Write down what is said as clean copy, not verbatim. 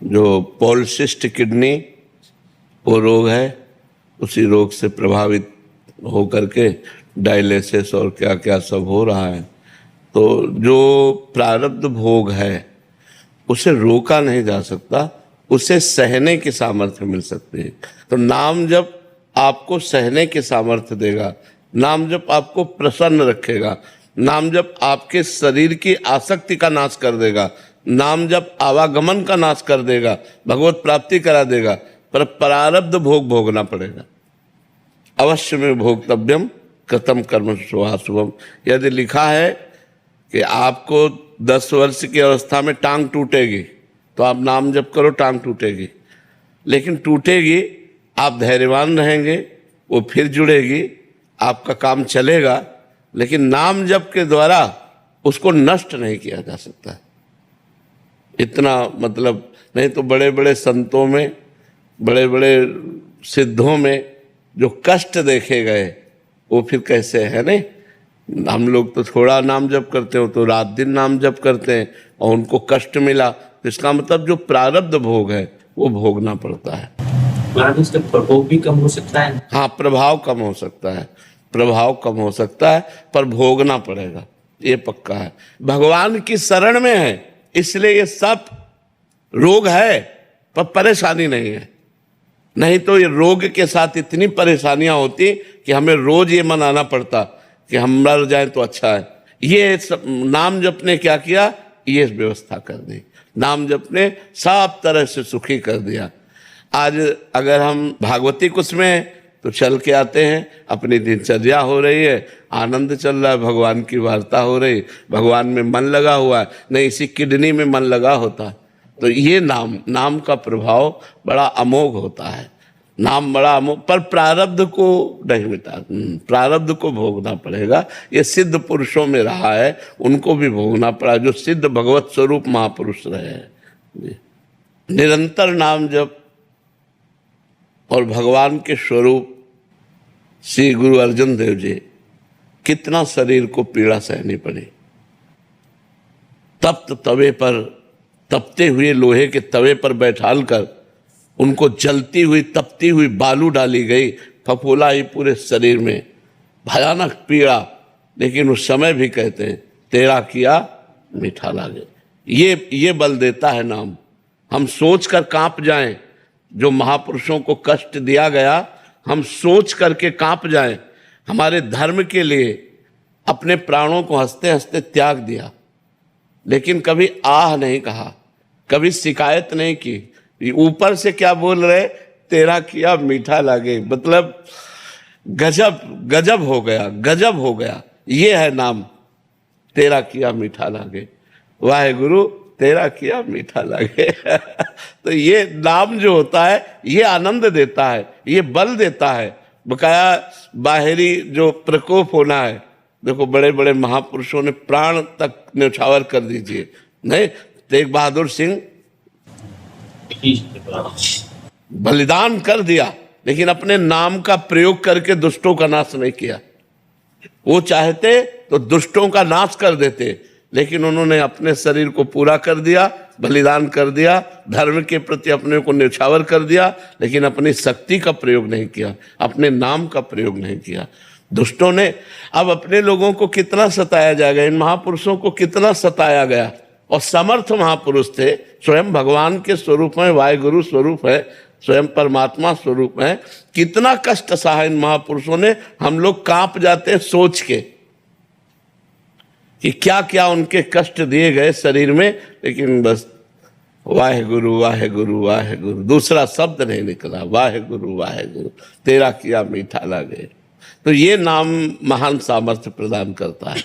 जो पॉलिसिस्ट किडनी वो रोग है, उसी रोग से प्रभावित हो करके डायलिसिस और क्या क्या सब हो रहा है। तो जो प्रारब्ध भोग है उसे रोका नहीं जा सकता, उसे सहने की सामर्थ्य मिल सकती है। तो नाम जप आपको सहने की सामर्थ्य देगा, नाम जप आपको प्रसन्न रखेगा, नाम जप आपके शरीर की आसक्ति का नाश कर देगा, नाम जप आवागमन का नाश कर देगा, भगवत प्राप्ति करा देगा। पर प्रारब्ध भोग भोगना पड़ेगा। अवश्य में भोक्तव्यम कृतम कर्म शुभाशुभम। यदि लिखा है कि आपको 10 वर्ष की अवस्था में टांग टूटेगी तो आप नाम जप करो, टांग टूटेगी, लेकिन टूटेगी, आप धैर्यवान रहेंगे, वो फिर जुड़ेगी, आपका काम चलेगा, लेकिन नाम जप के द्वारा उसको नष्ट नहीं किया जा सकता। इतना मतलब, नहीं तो बड़े बड़े संतों में, बड़े बड़े सिद्धों में जो कष्ट देखे गए वो फिर कैसे है। नहीं, हम लोग तो थोड़ा नाम जप करते हो तो रात दिन नाम जप करते हैं और उनको कष्ट मिला, तो इसका मतलब जो प्रारब्ध भोग है वो भोगना पड़ता है। इसका प्रभाव भी कम हो सकता है। हाँ, प्रभाव कम हो सकता है, प्रभाव कम हो सकता है, पर भोगना पड़ेगा, ये पक्का है। भगवान की शरण में है इसलिए ये सब रोग है, पर परेशानी नहीं है। नहीं तो ये रोग के साथ इतनी परेशानियां होती कि हमें रोज ये मनाना पड़ता कि हम मर जाए तो अच्छा है। ये नाम जप ने क्या किया, ये व्यवस्था कर दी। नाम जप ने सब तरह से सुखी कर दिया। आज अगर हम भागवती कुछ में तो चल के आते हैं, अपनी दिनचर्या हो रही है, आनंद चल रहा है, भगवान की वार्ता हो रही, भगवान में मन लगा हुआ है, नहीं इसी किडनी में मन लगा होता। तो ये नाम का प्रभाव बड़ा अमोघ होता है। नाम बड़ा अमोघ, पर प्रारब्ध को नहीं मिटा, प्रारब्ध को भोगना पड़ेगा। ये सिद्ध पुरुषों में रहा है, उनको भी भोगना पड़ा, जो सिद्ध भगवत स्वरूप महापुरुष रहे हैं। निरंतर नाम जप और भगवान के स्वरूप श्री गुरु अर्जुन देव जी, कितना शरीर को पीड़ा सहनी पड़ी। तप्त तवे पर, तपते हुए लोहे के तवे पर बैठाल कर उनको जलती हुई तपती हुई बालू डाली गई, फफूला ही पूरे शरीर में, भयानक पीड़ा, लेकिन उस समय भी कहते हैं तेरा किया मीठा लागे। ये बल देता है नाम। हम सोच कर कांप जाएं, जो महापुरुषों को कष्ट दिया गया, हम सोच करके कांप जाएं। हमारे धर्म के लिए अपने प्राणों को हंसते हंसते त्याग दिया, लेकिन कभी आह नहीं कहा, कभी शिकायत नहीं की। ऊपर से क्या बोल रहे, तेरा किया मीठा लागे, मतलब गजब गजब हो गया, गजब हो गया। ये है नाम, तेरा किया मीठा लागे, वाहे गुरु तेरा किया मीठा लागे। तो ये नाम जो होता है ये आनंद देता है, ये बल देता है। बकाया बाहरी जो प्रकोप होना है, देखो बड़े बड़े महापुरुषों ने प्राण तक न्यौछावर कर दीजिए, नहीं, तेग बहादुर सिंह बलिदान कर दिया, लेकिन अपने नाम का प्रयोग करके दुष्टों का नाश नहीं किया। वो चाहते तो दुष्टों का नाश कर देते, लेकिन उन्होंने अपने शरीर को पूरा कर दिया, बलिदान कर दिया, धर्म के प्रति अपने को न्यौछावर कर दिया, लेकिन अपनी शक्ति का प्रयोग नहीं किया, अपने नाम का प्रयोग नहीं किया। दुष्टों ने, अब अपने लोगों को कितना सताया जाएगा, इन महापुरुषों को कितना सताया गया। और समर्थ महापुरुष थे, स्वयं भगवान के स्वरूप में, वाहिगुरु स्वरूप है, स्वयं परमात्मा स्वरूप है। कितना कष्ट सहा इन महापुरुषों ने, हम लोग कांप जाते हैं सोच के कि क्या क्या उनके कष्ट दिए गए शरीर में, लेकिन बस वाहेगुरु वाहेगुरु वाहेगुरु, दूसरा शब्द नहीं निकला, वाहेगुरु वाहेगुरु तेरा किया मीठा लागे। तो ये नाम महान सामर्थ्य प्रदान करता है।